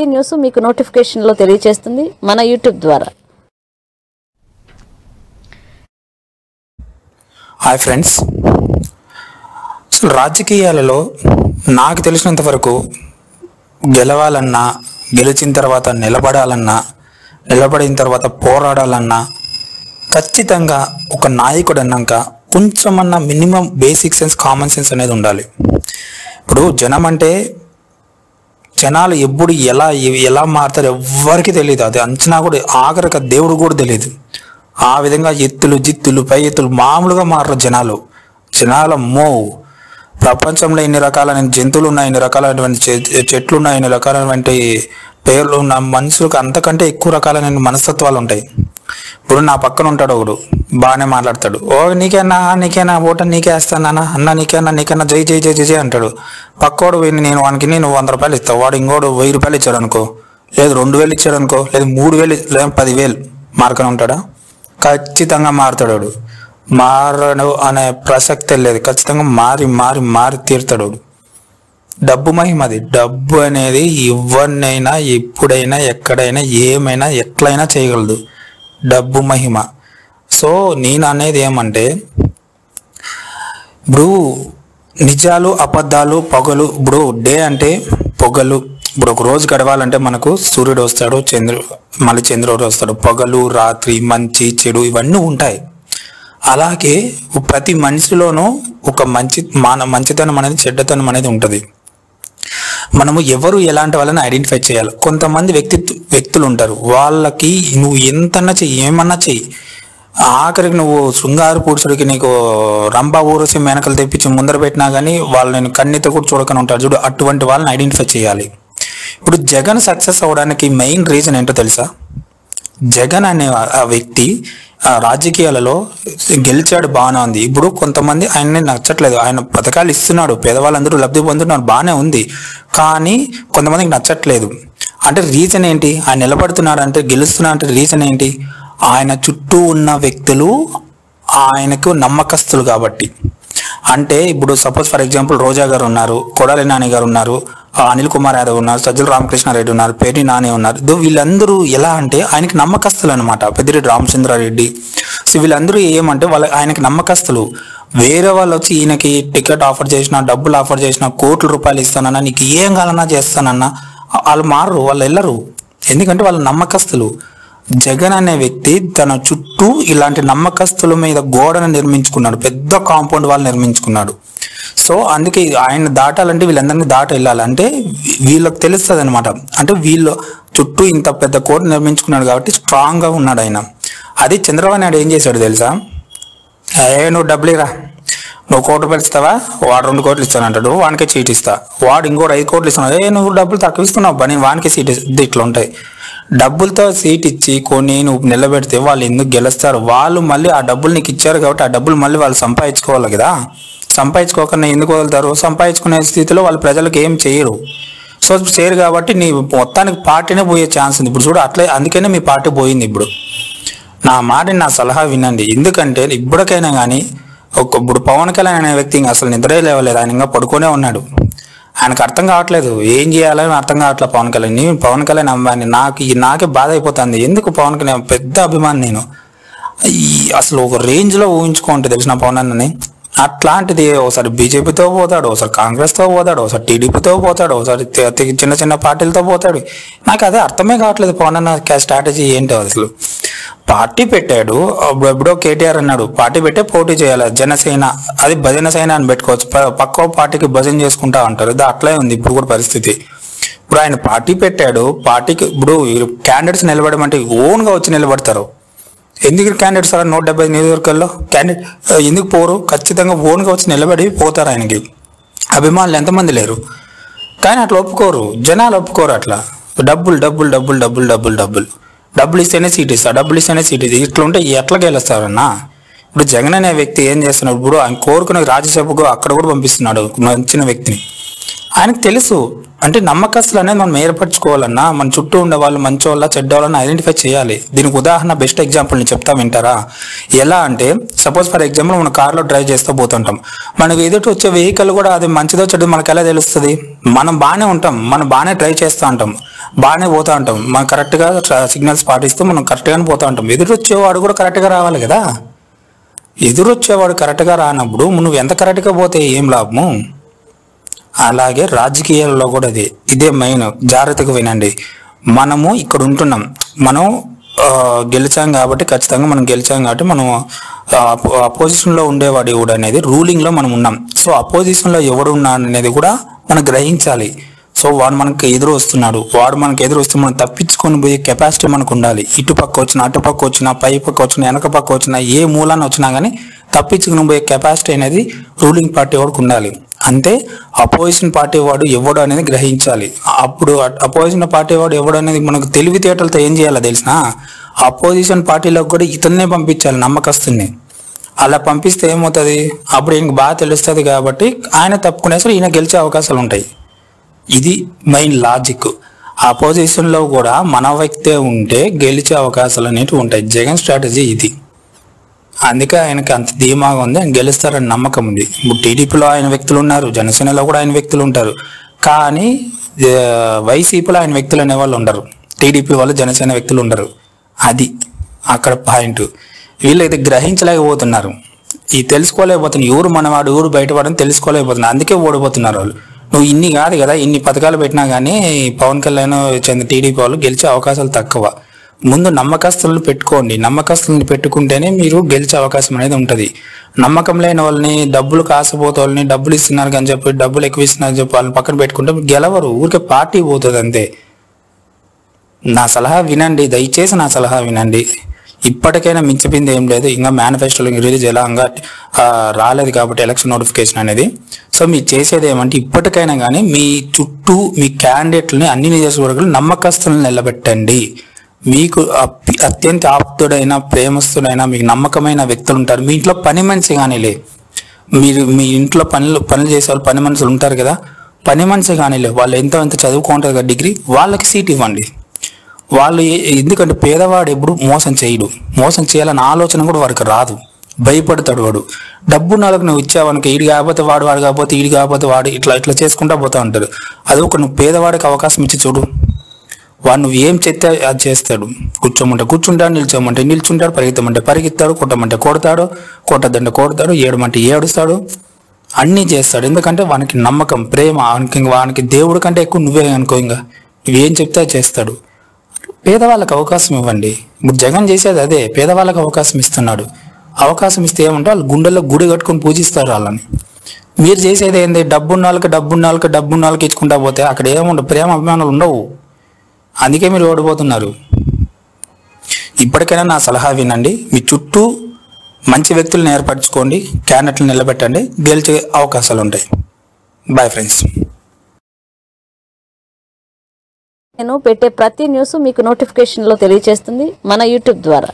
ప్రతి న్యూస్ మీకు నోటిఫికేషన్లో తెలియజేస్తుంది మన యూట్యూబ్ ద్వారా. హాయ్ ఫ్రెండ్స్, అసలు రాజకీయాలలో నాకు తెలిసినంత వరకు గెలవాలన్నా, గెలిచిన తర్వాత నిలబడాలన్నా, నిలబడిన తర్వాత పోరాడాలన్నా ఖచ్చితంగా ఒక నాయకుడు అన్నాక కొంచెమన్నా minimum basic sense, common sense అనేది ఉండాలి. ఇప్పుడు జనం అంటే జనాలు ఎప్పుడు ఎలా మారుతారు ఎవ్వరికి తెలియదు. అది అంచనా కూడా ఆఖరికి దేవుడు కూడా తెలియదు. ఆ విధంగా ఎత్తులు జిత్తులు పై ఎత్తులు మామూలుగా మారరు జనాలు. అమ్మో, ప్రపంచంలో ఇన్ని రకాలైన జంతువులు ఉన్నాయి, ఇన్ని రకాలైనటువంటి చెట్లు ఉన్నాయి, ఇన్ని రకాలైనటువంటి పేర్లు ఉన్న మనుషులకు అంతకంటే ఎక్కువ రకాలైన మనస్తత్వాలు ఉంటాయి. ఇప్పుడు నా పక్కన ఉంటాడు ఒకడు, బాగానే మాట్లాడతాడు. ఓ నీకేనా ఓట నీకే వేస్తానా అన్న, నీకన్నా జై జై జై జై అంటాడు. పక్కోడు నేను వానికి 100 రూపాయలు ఇస్తావు, వాడు ఇంకోడు 1000 రూపాయలు ఇచ్చాడు అనుకో, లేదు 2000 ఇచ్చాడు అనుకో, లేదు 3000 లేదా 10,000 మార్కని ఉంటాడా? ఖచ్చితంగా మారుతాడు వాడు. మారడు అనే ప్రసక్తే లేదు. ఖచ్చితంగా మారి తీరుతాడు. డబ్బు మహిమది. డబ్బు అనేది ఎవరినైనా ఎప్పుడైనా ఎక్కడైనా ఏమైనా ఎట్లయినా చేయగలదు. డబ్బు మహిమ. సో నేను అనేది ఏమంటే, ఇప్పుడు నిజాలు అబద్ధాలు పొగలు, ఇప్పుడు డే అంటే పొగలు. ఇప్పుడు ఒక రోజు గడవాలంటే మనకు సూర్యుడు వస్తాడు, మళ్ళీ చంద్రుడు వస్తాడు. పొగలు, రాత్రి, మంచి చెడు ఇవన్నీ ఉంటాయి. అలాగే ప్రతి మనిషిలోనూ ఒక మంచితనం అనేది, చెడ్డతనం అనేది ఉంటుంది. మనము ఎవరు ఎలాంటి వాళ్ళని ఐడెంటిఫై చేయాలి. కొంతమంది వ్యక్తులు ఉంటారు, వాళ్ళకి నువ్వు ఎంతన్నా చెయ్యి, ఏమన్నా చెయ్యి, ఆఖరికి నువ్వు శృంగార పురుషుడికి నీకు రంభా ఊరసి మేనకలు తెప్పించి ముందర పెట్టినా కానీ వాళ్ళు నేను కన్నెత్త కూడా చూడకని ఉంటారు చూడు. అటువంటి వాళ్ళని ఐడెంటిఫై చేయాలి. ఇప్పుడు జగన్ సక్సెస్ అవ్వడానికి మెయిన్ రీజన్ ఏంటో తెలుసా? జగన్ అనే ఆ వ్యక్తి రాజకీయాలలో గెలిచాడు, బాగానే ఉంది. ఇప్పుడు కొంతమంది ఆయన్ని నచ్చట్లేదు. ఆయన పథకాలు ఇస్తున్నాడు, పేదవాళ్ళందరూ లబ్ధి పొందుతున్నారు, బాగానే ఉంది. కానీ కొంతమందికి నచ్చట్లేదు. అంటే రీజన్ ఏంటి? ఆయన నిలబడుతున్నాడు అంటే, గెలుస్తున్నాడు అంటే రీజన్ ఏంటి? ఆయన చుట్టూ ఉన్న వ్యక్తులు ఆయనకు నమ్మకస్తులు కాబట్టి. అంటే ఇప్పుడు సపోజ్ ఫర్ ఎగ్జాంపుల్ రోజా గారు ఉన్నారు, కొడాలి నాని గారు ఉన్నారు, అనిల్ కుమార్ యాదవ్ ఉన్నారు, సజ్జల రామకృష్ణారెడ్డి ఉన్నారు, పేర్ని నాని ఉన్నారు. వీళ్ళందరూ ఎలా అంటే ఆయనకి నమ్మకస్తులు అనమాట. పెద్దిరెడ్డి రామచంద్రారెడ్డి. సో వీళ్ళందరూ ఏమంటే ఆయనకి నమ్మకస్తులు. వేరే వాళ్ళు వచ్చి ఈయనకి టికెట్ ఆఫర్ చేసినా, డబ్బులు ఆఫర్ చేసినా, కోట్ల రూపాయలు ఇస్తానన్నా, నీకు ఏం కావాలన్నా చేస్తానన్నా వాళ్ళు మారరు, వాళ్ళు వెళ్ళరు. ఎందుకంటే వాళ్ళు నమ్మకస్తులు. జగన్ అనే వ్యక్తి తన చుట్టూ ఇలాంటి నమ్మకస్తుల మీద గోడను నిర్మించుకున్నాడు, పెద్ద కాంపౌండ్ వాళ్ళు నిర్మించుకున్నాడు. సో అందుకే ఆయన దాటాలంటే వీళ్ళందరినీ దాటి వెళ్ళాలంటే వీళ్ళకి తెలుస్తుంది అనమాట. అంటే వీళ్ళు చుట్టూ ఇంత పెద్ద కోట నిర్మించుకున్నాడు కాబట్టి స్ట్రాంగ్గా ఉన్నాడు ఆయన. అది చంద్రబాబు నాయుడు ఏం చేశాడు తెలుసా? నువ్వు డబ్బులు ఇరా, నువ్వు 1 కోటి రూపాయలు ఇస్తావా, వాడు 2 కోట్లు ఇస్తానంటాడు, వానికే సీట్ ఇస్తా. వాడు ఇంకోటి 5 కోట్లు ఇస్తున్నాడు, నువ్వు డబ్బులు తక్కువ ఇస్తున్నావు పని, వానికి సీట్ ఇట్లా ఉంటాయి. డబ్బులతో సీట్ ఇచ్చి కొన్ని నువ్వు నిలబెడితే వాళ్ళు ఎందుకు గెలుస్తారు? వాళ్ళు మళ్ళీ ఆ డబ్బులు నీకు ఇచ్చారు కాబట్టి ఆ డబ్బులు మళ్ళీ వాళ్ళు సంపాదించుకోవాలి కదా. సంపాదించుకోకుండా ఎందుకు వదులుతారు? సంపాదించుకునే స్థితిలో వాళ్ళు ప్రజలకు ఏం చేయరు. సో చేయరు కాబట్టి నీ మొత్తానికి పార్టీనే పోయే ఛాన్స్ ఉంది. ఇప్పుడు చూడు, అట్లే అందుకనే మీ పార్టీ పోయింది. ఇప్పుడు నా మాటని, నా సలహా వినండి. ఎందుకంటే ఇప్పటికైనా కానీ ఇప్పుడు పవన్ కళ్యాణ్ అనే వ్యక్తి అసలు నిద్రే లేవలేదు. ఆయన ఇంకా పడుకునే ఉన్నాడు. ఆయనకు అర్థం కావట్లేదు ఏం చేయాలని, అర్థం కావట్లేదు పవన్ కళ్యాణ్ అమ్మాయిని. నాకే బాధ అయిపోతుంది. ఎందుకు పవన్ కళ్యాణ్ పెద్ద అభిమాని నేను. అసలు ఒక రేంజ్లో ఊహించుకుంటే తెలిసిన పవన్ అన్నని. అట్లాంటిది ఒకసారి బీజేపీతో పోతాడు, ఒకసారి కాంగ్రెస్తో పోతాడు, ఒకసారి టీడీపీతో పోతాడు, ఒకసారి చిన్న చిన్న పార్టీలతో పోతాడు. నాకు అదే అర్థమే కావట్లేదు పవన్ అన్న స్ట్రాటజీ ఏంటో. అసలు పార్టీ పెట్టాడు, ఎప్పుడో కేటీఆర్ అన్నాడు పార్టీ పెట్టే పోటీ చేయాలి, జనసేన, అది భజన సేన అని పెట్టుకోవచ్చు, పక్క పార్టీకి భజన చేసుకుంటా అంటారు. ఇది అట్లే ఉంది ఇప్పుడు కూడా పరిస్థితి. ఇప్పుడు ఆయన పార్టీ పెట్టాడు, పార్టీకి ఇప్పుడు క్యాండిడేట్స్ నిలబడమంటే ఓన్గా వచ్చి నిలబడతారు. ఎందుకు క్యాండిడేట్స్ అలా 170 నియోజకవర్గాల్లో క్యాండిడేట్ ఎందుకు పోరు? ఖచ్చితంగా ఓన్గా వచ్చి నిలబడి పోతారు. ఆయనకి అభిమానులు ఎంతమంది లేరు, కానీ అట్లా ఒప్పుకోరు, జనాలు ఒప్పుకోరు. అట్లా డబ్బులు ఇస్తేనే సీట్ ఇస్తా, డబ్బులు ఇస్తేనే సీట్ ఇస్తా, ఇట్లా ఉంటే ఎట్లా గెలుస్తారన్నా? ఇప్పుడు జగన్ అనే వ్యక్తి ఏం చేస్తున్నాడు? ఇప్పుడు ఆయన కోరుకునే రాజ్యసభకు అక్కడ కూడా పంపిస్తున్నాడు నచ్చిన వ్యక్తిని. ఆయనకు తెలుసు. అంటే నమ్మకస్తులు అనేది మనం ఏర్పరచుకోవాలన్నా మన చుట్టూ ఉండే వాళ్ళు మంచి వాళ్ళ చెడ్డ వాళ్ళని ఐడెంటిఫై చేయాలి. దీనికి ఉదాహరణ బెస్ట్ ఎగ్జాంపుల్ నేను చెప్తా, వింటారా? ఎలా అంటే సపోజ్ ఫర్ ఎగ్జాంపుల్ మనం కార్లో డ్రైవ్ చేస్తూ పోతుంటాం. మనకు ఎదుటి వచ్చే వెహికల్ కూడా అది మంచిదో చెడ్డో మనకు ఎలా తెలుస్తుంది? మనం బాగానే ఉంటాం, మనం బాగానే డ్రైవ్ చేస్తూ ఉంటాం, బాగానే పోతూ ఉంటాం, మనం కరెక్ట్గా సిగ్నల్స్ పాటిస్తూ మనం కరెక్ట్గానే పోతూ ఉంటాం. ఎదురు వచ్చేవాడు కూడా కరెక్ట్గా రావాలి కదా. ఎదురు వచ్చేవాడు కరెక్ట్గా రానప్పుడు నువ్వు ఎంత కరెక్ట్గా పోతే ఏం లాభము? అలాగే రాజకీయాల్లో కూడా ఇదే మెయిన్. జాగ్రత్తగా వినండి. మనము ఇక్కడ ఉంటున్నాం, మనం గెలిచాం కాబట్టి ఖచ్చితంగా మనం గెలిచాం కాబట్టి మనం అపోజిషన్లో ఉండేవాడు ఎవడు అనేది రూలింగ్లో మనం ఉన్నాం. సో అపోజిషన్లో ఎవడు ఉన్నాడు అనేది కూడా మనం గ్రహించాలి. సో వాడు మనకు ఎదురు వస్తున్నాడు, వాడు మనకు ఎదురు వస్తే మనం తప్పించుకొని పోయే కెపాసిటీ మనకు ఉండాలి. ఇటుపక్క వచ్చినా, అటుపక్క వచ్చినా, పై పక్క వచ్చినా, వెనక పక్క వచ్చినా, ఏ మూలాన వచ్చినా కానీ తప్పించుకుని పోయే కెపాసిటీ అనేది రూలింగ్ పార్టీ వాడికి ఉండాలి. అంతే అపోజిషన్ పార్టీ వాడు ఎవడు అనేది గ్రహించాలి. అప్పుడు అపోజిషన్ పార్టీ వాడు ఎవడు అనేది మనకు తెలివితేటలతో ఏం చేయాలో తెలిసిన అపోజిషన్ పార్టీలోకి కూడా ఇతన్నే పంపించాలి, నమ్మకస్తుని. అలా పంపిస్తే ఏమవుతుంది? అప్పుడు ఇంక బాగా తెలుస్తుంది కాబట్టి ఆయన తప్పుకునేసరి ఈయన గెలిచే అవకాశాలు ఉంటాయి. ఇది మెయిన్ లాజిక్. అపోజిషన్లో కూడా మన వ్యక్తే ఉంటే గెలిచే అవకాశాలు అనేవి ఉంటాయి. జగన్ స్ట్రాటజీ ఇది. అందుకే ఆయనకి అంత ధీమాగా ఉంది, ఆయన గెలుస్తారని నమ్మకం ఉంది. ఇప్పుడు టీడీపీలో ఆయన వ్యక్తులు ఉన్నారు, జనసేనలో కూడా ఆయన వ్యక్తులు ఉంటారు, కానీ వైసీపీలో ఆయన వ్యక్తులు అనేవాళ్ళు ఉండరు, టీడీపీ వాళ్ళు జనసేన వ్యక్తులు ఉండరు. అది అక్కడ పాయింట్. వీళ్ళైతే గ్రహించలేకపోతున్నారు, ఈ తెలుసుకోలేకపోతున్నారు. ఎవరు మనవాడు ఎవరు బయటవాడని తెలుసుకోలేకపోతున్నారు. అందుకే ఓడిపోతున్నారు వాళ్ళు. నువ్వు ఇన్ని కాదు కదా, ఇన్ని పథకాలు పెట్టినా కానీ పవన్ కళ్యాణ్ చెందిన టీడీపీ వాళ్ళు గెలిచే అవకాశాలు తక్కువ. ముందు నమ్మకస్తులను పెట్టుకోండి. నమ్మకస్తులను పెట్టుకుంటేనే మీరు గెలిచే అవకాశం అనేది ఉంటుంది. నమ్మకం లేని వాళ్ళని, డబ్బులు కాసపోతే వాళ్ళని, డబ్బులు ఇస్తున్నారు కానీ చెప్పి డబ్బులు ఎక్కువ ఇస్తున్నారు చెప్పి వాళ్ళని పక్కన పెట్టుకుంటే గెలవరు, ఊరికే పార్టీ పోతుంది అంతే. నా సలహా వినండి, దయచేసి నా సలహా వినండి. ఇప్పటికైనా మించిపోయింది ఏం లేదు. ఇంకా మేనిఫెస్టోలో రిలీజ్ ఎలా రాలేదు కాబట్టి ఎలక్షన్ నోటిఫికేషన్ అనేది. సో మీరు చేసేది ఏమంటే ఇప్పటికైనా కానీ మీ చుట్టూ మీ క్యాండిడేట్లని అన్ని నియోజకవర్గాలు నమ్మకస్తులను నిలబెట్టండి. మీకు అత్యంత ఆప్తుడైన, ప్రేమస్తుడైన, మీకు నమ్మకమైన వ్యక్తులు ఉంటారు. మీ ఇంట్లో పని మనిషి కానీలే, మీరు మీ ఇంట్లో పనులు చేసే వాళ్ళు పని మనుషులు ఉంటారు కదా, పని మనిషి కానీలే, వాళ్ళు ఎంత చదువుకుంటారు కదా డిగ్రీ, వాళ్ళకి సీట్ ఇవ్వండి. వాళ్ళు ఎందుకంటే పేదవాడు ఎప్పుడు మోసం చేయడు, మోసం చేయాలన్న ఆలోచన కూడా వాడికి రాదు, భయపడతాడు వాడు. డబ్బు నాలుగు నువ్వు ఇచ్చావనుకో, ఈడు కాకపోతే వాడు, వాడు కాకపోతే ఈడు కాకపోతే వాడు, ఇట్లా చేసుకుంటా పోతా ఉంటాడు. అది ఒక నువ్వు పేదవాడికి అవకాశం ఇచ్చి చూడు, వాడు నువ్వు ఏం చెప్తే అది చేస్తాడు. కూర్చోమంటే కూర్చుంటాడు, నిల్చోమంటే నిల్చుంటాడు, పరిగెత్తమంటే పరిగెత్తాడు, కొట్టమంటే కొడతాడు, కొట్టదంటే కొడతాడు, ఏడమంటే ఏడుస్తాడు, అన్నీ చేస్తాడు. ఎందుకంటే వానికి నమ్మకం, ప్రేమ. వానికి దేవుడి కంటే ఎక్కువ నువ్వే అనుకో, ఇంకా నువ్వేం చెప్తే అది చేస్తాడు. పేదవాళ్ళకి అవకాశం ఇవ్వండి. ఇప్పుడు జగన్ చేసేది అదే, పేదవాళ్ళకి అవకాశం ఇస్తున్నాడు. అవకాశం ఇస్తే ఏమంటే వాళ్ళు గుండెల్లో గుడి కట్టుకొని పూజిస్తారు వాళ్ళని. మీరు చేసేది ఏంది? డబ్బున్నాళ్ళకి ఇచ్చుకుంటా పోతే అక్కడ ఏముండవు, ప్రేమ అభిమానాలు ఉండవు. అందుకే మీరు ఓడిపోతున్నారు. ఇప్పటికైనా నా సలహా వినండి. మీ చుట్టూ మంచి వ్యక్తులను ఏర్పరచుకోండి, క్యాండిడేట్లను నిలబెట్టండి, గెలిచే అవకాశాలు ఉంటాయి. Bye friends. నేను పెట్టే ప్రతి న్యూస్ మీకు నోటిఫికేషన్లో తెలియజేస్తుంది మన యూట్యూబ్ ద్వారా.